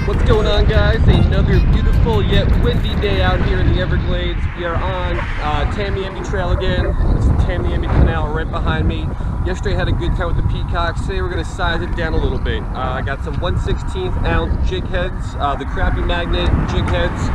What's going on, guys? Another beautiful yet windy day out here in the Everglades. We are on Tamiami Trail again. This is Tamiami Canal right behind me. Yesterday I had a good time with the peacocks. Today we're going to size it down a little bit. I got some 1/16 ounce jig heads, the crappie magnet jig heads,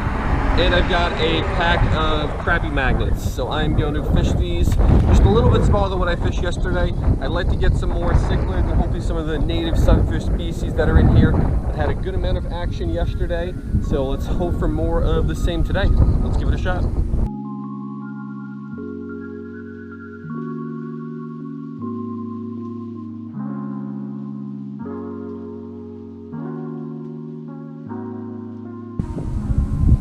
and I've got a pack of crappie magnets. So I'm going to fish these just a little bit smaller than what I fished yesterday. I'd like to get some more cichlids and hopefully some of the native sunfish species that are in here. I had a good amount of action yesterday, so let's hope for more of the same today. Let's give it a shot.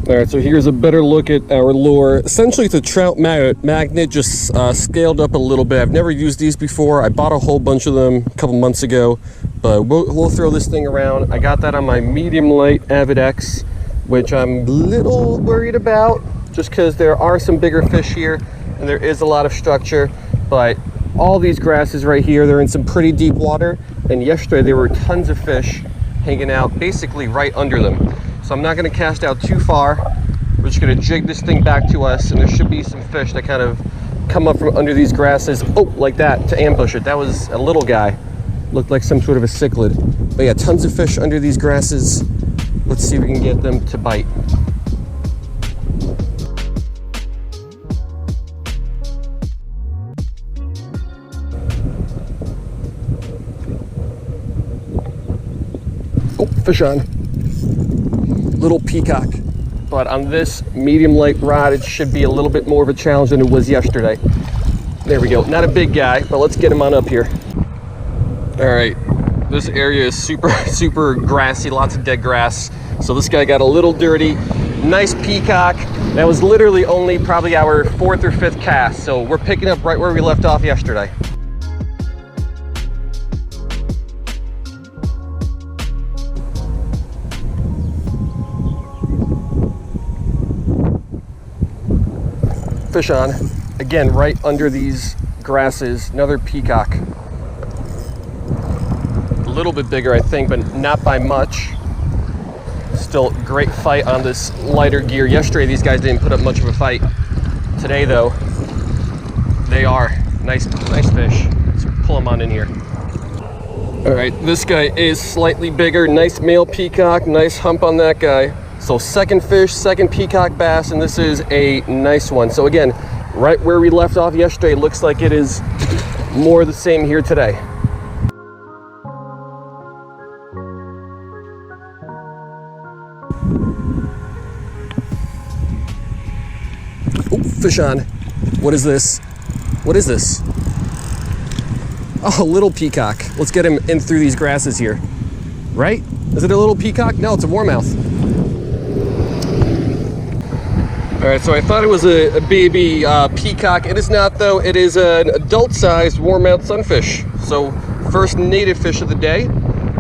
Alright, so here's a better look at our lure. Essentially it's a trout magnet, just scaled up a little bit. I've never used these before. I bought a whole bunch of them a couple months ago, but we'll throw this thing around. I got that on my medium light Avid X, which I'm a little worried about just because there are some bigger fish here and there is a lot of structure, but all these grasses right here, they're in some pretty deep water, and yesterday there were tons of fish hanging out basically right under them. So I'm not going to cast out too far. We're just going to jig this thing back to us, and there should be some fish that kind of come up from under these grasses, oh, like that, to ambush it. That was a little guy. Looked like some sort of a cichlid. But yeah, tons of fish under these grasses. Let's see if we can get them to bite. Oh, fish on. Little peacock, but on this medium light rod it should be a little bit more of a challenge than it was yesterday. There we go. Not a big guy, but let's get him on up here. All right, this area is super grassy, lots of dead grass, so this guy got a little dirty. Nice peacock. That was literally only probably our 4th or 5th cast, so we're picking up right where we left off yesterday. Fish on, again, right under these grasses, another peacock. A little bit bigger, I think, but not by much. Still great fight on this lighter gear. Yesterday, these guys didn't put up much of a fight. Today, though, they are. Nice fish. Let's pull them on in here. All right, this guy is slightly bigger. Nice male peacock, nice hump on that guy. So second fish, second peacock bass, and this is a nice one. So again, right where we left off yesterday, looks like it is more the same here today. Oh, fish on. What is this? What is this? Oh, a little peacock. Let's get him in through these grasses here. Right? Is it a little peacock? No, it's a warmouth. All right, so I thought it was a baby peacock. It is not, though. It is an adult-sized warmouth sunfish. So first native fish of the day.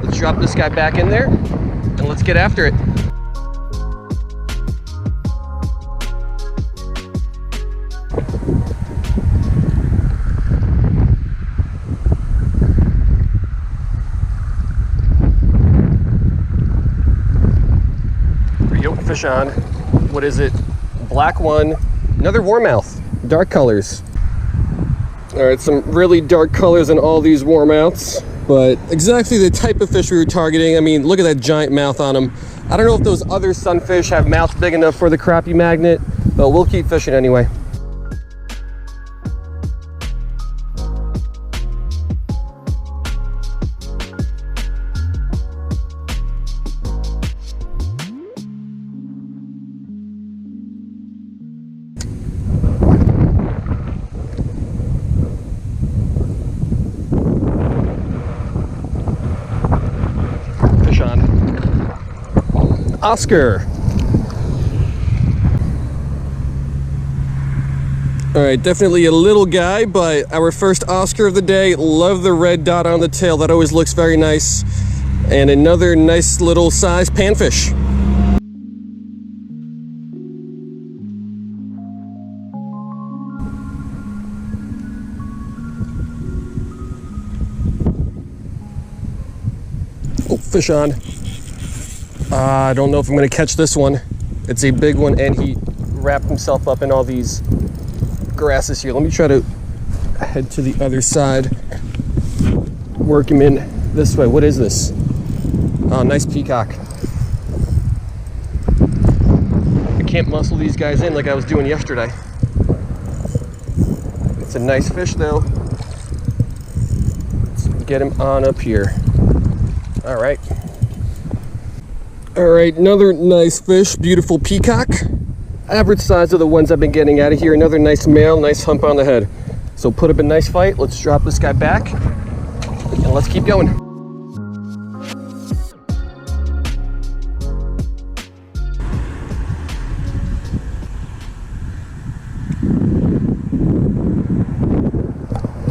Let's drop this guy back in there, and let's get after it. There we go, fish on. What is it? Black one, another warmouth, dark colors. All right, some really dark colors in all these warmouths, but exactly the type of fish we were targeting. I mean, look at that giant mouth on them. I don't know if those other sunfish have mouths big enough for the crappie magnet, but we'll keep fishing anyway. Oscar. All right, definitely a little guy, but our first Oscar of the day. Love the red dot on the tail. That always looks very nice. And another nice little size panfish. Oh, fish on. I don't know if I'm going to catch this one. It's a big one, and he wrapped himself up in all these grasses here. Let me try to head to the other side. Work him in this way. What is this? Oh, nice peacock. I can't muscle these guys in like I was doing yesterday. It's a nice fish though. Let's get him on up here. All right. All right, another nice fish, beautiful peacock. Average size of the ones I've been getting out of here. Another nice male, nice hump on the head. So put up a nice fight. Let's drop this guy back and let's keep going.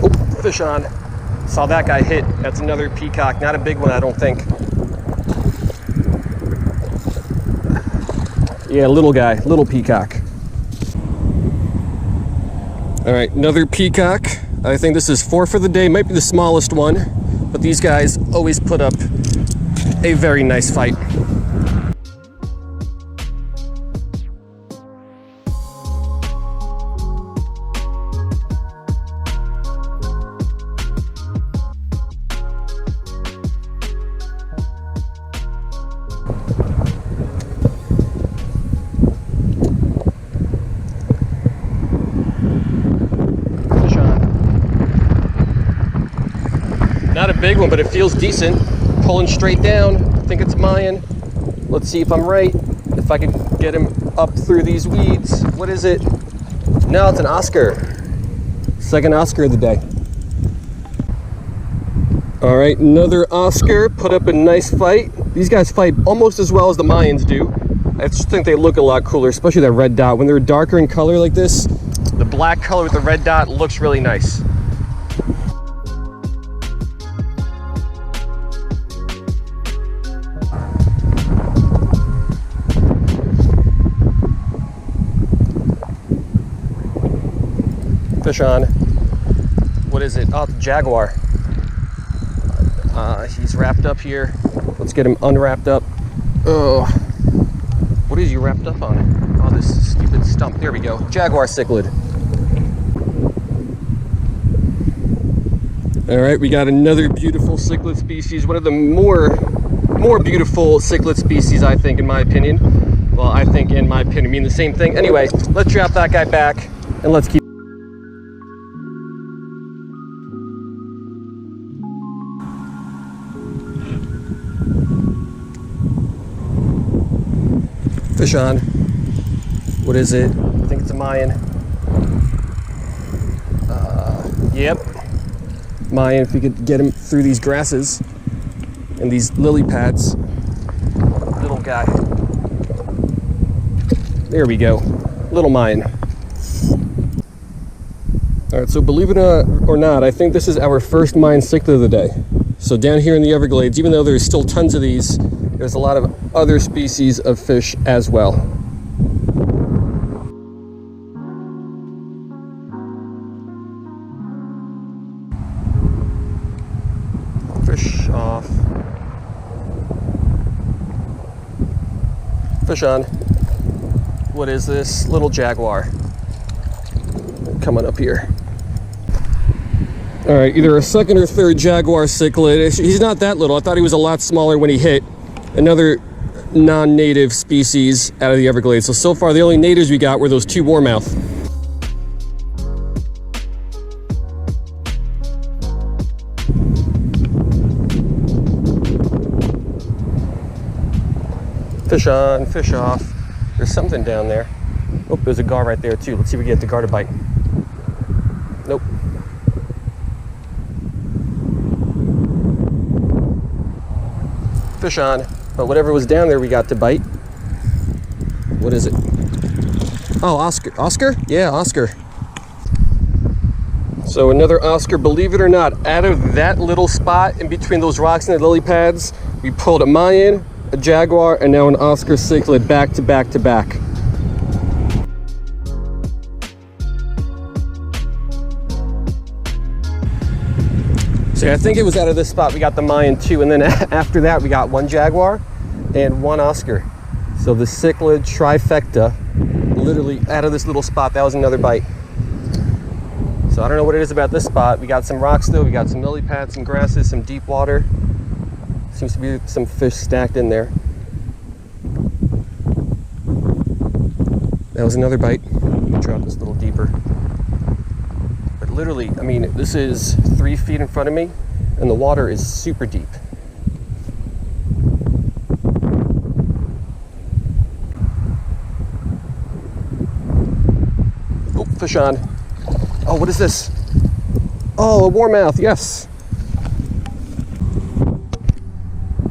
Oh, fish on. Saw that guy hit. That's another peacock. Not a big one, I don't think. Yeah, little guy, little peacock. All right, another peacock. I think this is 4 for the day, might be the smallest one, but these guys always put up a very nice fight. Not a big one, but it feels decent. Pulling straight down. I think it's a Mayan. Let's see if I'm right. If I can get him up through these weeds. What is it? No, it's an Oscar. Second Oscar of the day. All right, another Oscar. Put up a nice fight. These guys fight almost as well as the Mayans do. I just think they look a lot cooler, especially that red dot. When they're darker in color like this, the black color with the red dot looks really nice. Fish on. What is it? Oh, it's a jaguar. He's wrapped up here. Let's get him unwrapped up. Oh, what is he wrapped up on? Oh, this stupid stump. There we go. Jaguar cichlid. All right, we got another beautiful cichlid species. One of the more beautiful cichlid species, I think, in my opinion. Well, I think in my opinion, mean the same thing. Anyway, let's drop that guy back and let's keep. Fish on. What is it? I think it's a Mayan. Yep. Mayan, if we could get him through these grasses and these lily pads. Little guy. There we go. Little Mayan. All right, so believe it or not, I think this is our first Mayan cichlid of the day. So down here in the Everglades, even though there's still tons of these, there's a lot of other species of fish as well. Fish off. Fish on. What is this? Little jaguar. Coming up here. All right, either a second or third jaguar cichlid. He's not that little. I thought he was a lot smaller when he hit. Another non-native species out of the Everglades. So far, the only natives we got were those 2 warmouth. Fish on, fish off. There's something down there. Oh, there's a gar right there too. Let's see if we can get the gar to bite. Nope. Fish on. But whatever was down there, we got to bite. What is it? Oh, Oscar. Oscar? Yeah, Oscar. So another Oscar, believe it or not, out of that little spot in between those rocks and the lily pads, we pulled a Mayan, a jaguar, and now an Oscar cichlid back to back to back. So I think it was out of this spot we got the Mayan too, and then after that we got 1 jaguar. and 1 Oscar. So the cichlid trifecta, literally out of this little spot. That was another bite. So I don't know what it is about this spot. We got some rocks though, we got some lily pads, some grasses, some deep water. Seems to be some fish stacked in there. That was another bite. Let me drop this a little deeper. But literally, I mean, this is 3 feet in front of me and the water is super deep. Oh, fish on. Oh, what is this? Oh, a warmouth, yes.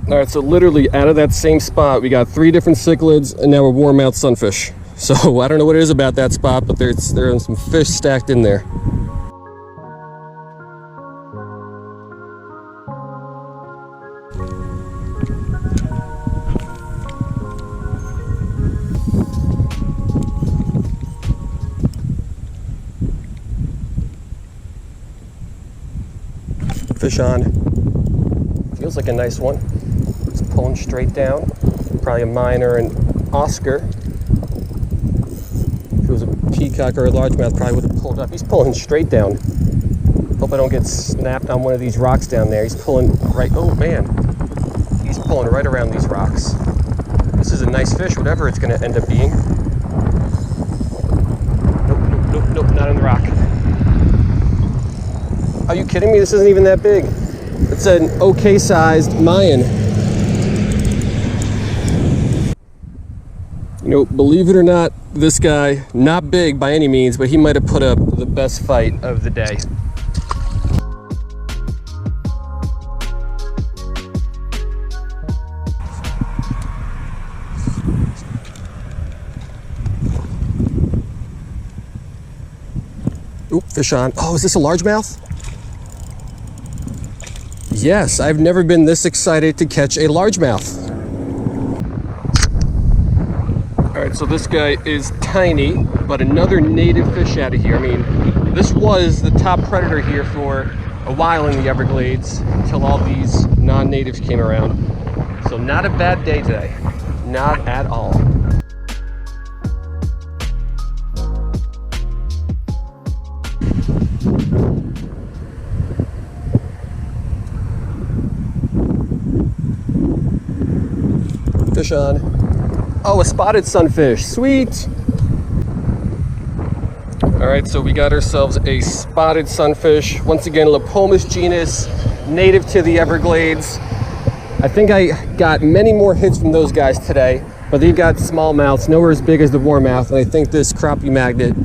All right, so literally out of that same spot, we got 3 different cichlids and now a warmouth sunfish. So I don't know what it is about that spot, but there are some fish stacked in there. Fish on. Feels like a nice one. It's pulling straight down. Probably a minor and Oscar. If it was a peacock or a largemouth, probably would have pulled up. He's pulling straight down. Hope I don't get snapped on one of these rocks down there. He's pulling right, oh man. He's pulling right around these rocks. This is a nice fish, whatever it's gonna end up being. Nope, not in the rock. Are you kidding me? This isn't even that big. It's an okay sized Mayan. You know, believe it or not, this guy, not big by any means, but he might have put up the best fight of the day. Oop, fish on. Oh, is this a largemouth? Yes, I've never been this excited to catch a largemouth. All right, so this guy is tiny, but another native fish out of here. I mean, this was the top predator here for a while in the Everglades until all these non-natives came around. So not a bad day today, not at all. Fish on. Oh, a spotted sunfish, sweet. All right, so we got ourselves a spotted sunfish. Once again, Lepomus genus, native to the Everglades. I think I got many more hits from those guys today, but they've got smallmouths, nowhere as big as the warmouth, and I think this crappie magnet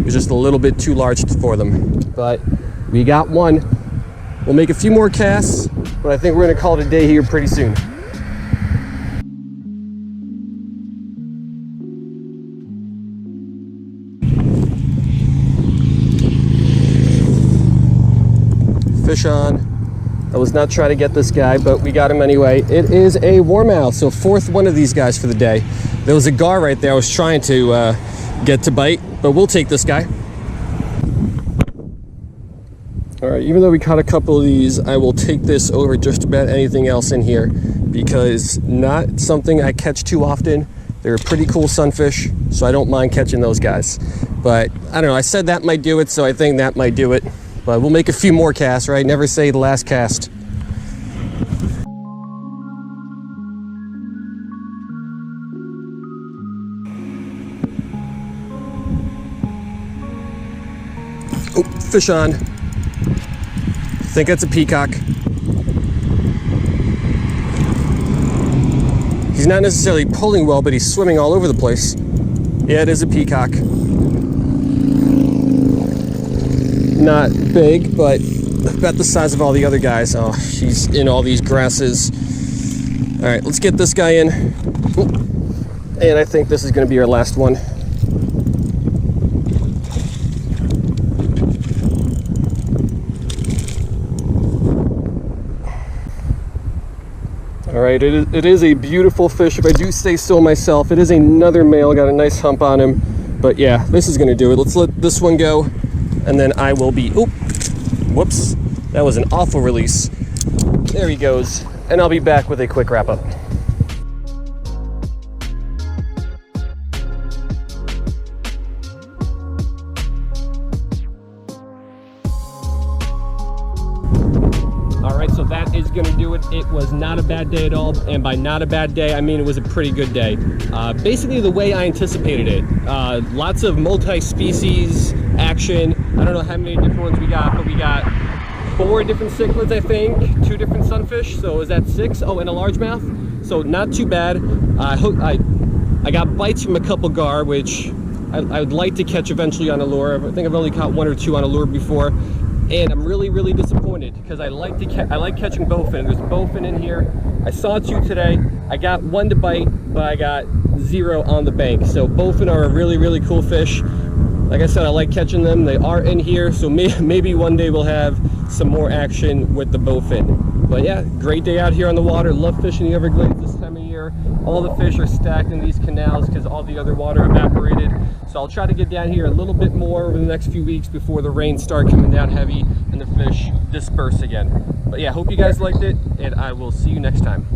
was just a little bit too large for them. But we got one. We'll make a few more casts, but I think we're gonna call it a day here pretty soon. Fish on. I was not trying to get this guy, but we got him anyway. It is a warmouth, so 4th one of these guys for the day. There was a gar right there I was trying to get to bite, but we'll take this guy. All right, even though we caught a couple of these, I will take this over just about anything else in here because not something I catch too often. They're a pretty cool sunfish, so I don't mind catching those guys. But I don't know, I said that might do it, so I think that might do it. But we'll make a few more casts, right? Never say the last cast. Oh, fish on. I think that's a peacock. He's not necessarily pulling well, but he's swimming all over the place. Yeah, it is a peacock. Not big, but about the size of all the other guys. Oh, she's in all these grasses. All right, let's get this guy in. And I think this is going to be our last one. All right, it is a beautiful fish, if I do say so myself. It is another male, got a nice hump on him. But yeah, this is going to do it. Let's let this one go. And then I will be, oop, whoops, that was an awful release. There he goes, and I'll be back with a quick wrap up. right, so that is gonna do it. It was not a bad day at all, and by not a bad day, I mean it was a pretty good day. Basically the way I anticipated it. Lots of multi-species action. I don't know how many different ones we got, but we got 4 different cichlids, I think, 2 different sunfish, so is that 6? Oh, and a largemouth, so not too bad. I got bites from a couple gar, which I would like to catch eventually on a lure. I think I've only caught 1 or 2 on a lure before, and I'm really disappointed because I like catching bowfin. There's bowfin in here. I saw 2 today. I got 1 to bite, but I got 0 on the bank. So bowfin are a really cool fish. Like I said, I like catching them. They are in here, so maybe one day we'll have some more action with the bowfin. But yeah, great day out here on the water. Love fishing the Everglades this time of year. All the fish are stacked in these canals because all the other water evaporated. So I'll try to get down here a little bit more over the next few weeks before the rains start coming down heavy and the fish disperse again. But yeah, hope you guys liked it, and I will see you next time.